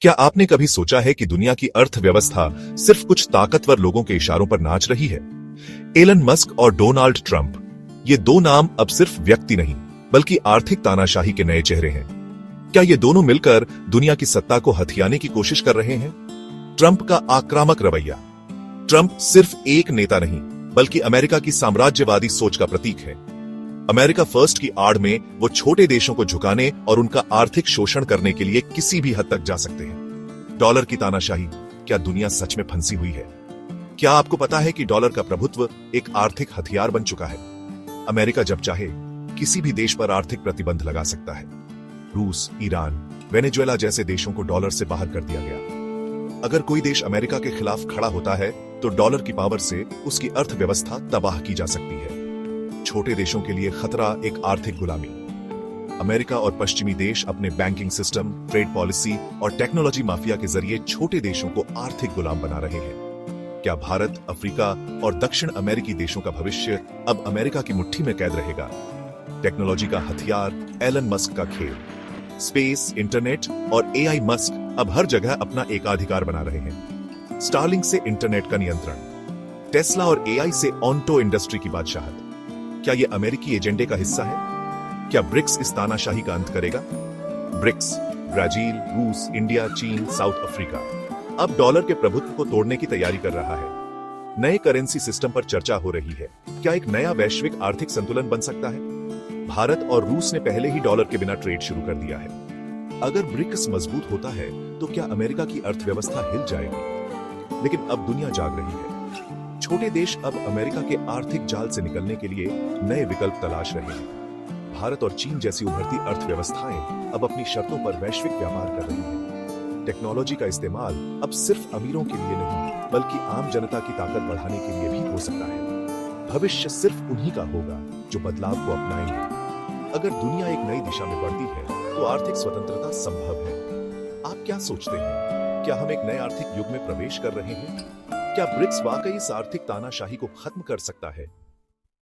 क्या आपने कभी सोचा है कि दुनिया की अर्थव्यवस्था सिर्फ कुछ ताकतवर लोगों के इशारों पर नाच रही है? एलन मस्क और डोनाल्ड ट्रंप, ये दो नाम अब सिर्फ व्यक्ति नहीं बल्कि आर्थिक तानाशाही के नए चेहरे हैं। क्या ये दोनों मिलकर दुनिया की सत्ता को हथियाने की कोशिश कर रहे हैं? ट्रंप का आक्रामक रवैया। ट्रंप सिर्फ एक नेता नहीं बल्कि अमेरिका की साम्राज्यवादी सोच का प्रतीक है। अमेरिका फर्स्ट की आड़ में वो छोटे देशों को झुकाने और उनका आर्थिक शोषण करने के लिए किसी भी हद तक जा सकते हैं। डॉलर की तानाशाही, क्या दुनिया सच में फंसी हुई है? क्या आपको पता है कि डॉलर का प्रभुत्व एक आर्थिक हथियार बन चुका है? अमेरिका जब चाहे किसी भी देश पर आर्थिक प्रतिबंध लगा सकता है। रूस, ईरान, वेनेजुएला जैसे देशों को डॉलर से बाहर कर दिया गया। अगर कोई देश अमेरिका के खिलाफ खड़ा होता है तो डॉलर की पावर से उसकी अर्थव्यवस्था तबाह की जा सकती है। छोटे देशों के लिए खतरा एक आर्थिक गुलामी। अमेरिका और पश्चिमी देश अपने बैंकिंग सिस्टम, ट्रेड पॉलिसी और टेक्नोलॉजी माफिया के जरिए छोटे देशों को आर्थिक गुलाम बना रहे हैं। क्या भारत, अफ्रीका और दक्षिण अमेरिकी देशों का भविष्य अब अमेरिका की मुट्ठी में कैद रहेगा? टेक्नोलॉजी का हथियार एलन मस्क का खेल। स्पेस, इंटरनेट और एआई मस्क अब हर जगह अपना एकाधिकार बना रहे हैं। स्टारलिंक से इंटरनेट का नियंत्रण, टेस्ला और एआई से ऑटो इंडस्ट्री की बादशाहत। क्या यह अमेरिकी एजेंडे का हिस्सा है? क्या ब्रिक्स इस तानाशाही का अंत करेगा? ब्रिक्स, ब्राजील, रूस, इंडिया, चीन, साउथ अफ्रीका अब डॉलर के प्रभुत्व को तोड़ने की तैयारी कर रहा है। नए करेंसी सिस्टम पर चर्चा हो रही है। क्या एक नया वैश्विक आर्थिक संतुलन बन सकता है? भारत और रूस ने पहले ही डॉलर के बिना ट्रेड शुरू कर दिया है। अगर ब्रिक्स मजबूत होता है तो क्या अमेरिका की अर्थव्यवस्था हिल जाएगी? लेकिन अब दुनिया जाग रही है। छोटे देश अब अमेरिका के आर्थिक जाल से निकलने के लिए नए विकल्प तलाश रहे हैं। भारत और चीन जैसी उभरती अर्थव्यवस्थाएं अब अपनी शर्तों पर वैश्विक व्यापार कर रही हैं। टेक्नोलॉजी का इस्तेमाल अब सिर्फ अमीरों के लिए नहीं बल्कि आम जनता की ताकत बढ़ाने के लिए भी हो सकता है। भविष्य सिर्फ उन्हीं का होगा जो बदलाव को अपनाएंगे। अगर दुनिया एक नई दिशा में बढ़ती है तो आर्थिक स्वतंत्रता संभव है। आप क्या सोचते हैं? क्या हम एक नए आर्थिक युग में प्रवेश कर रहे हैं? क्या ब्रिक्स वाकई इस आर्थिक तानाशाही को खत्म कर सकता है?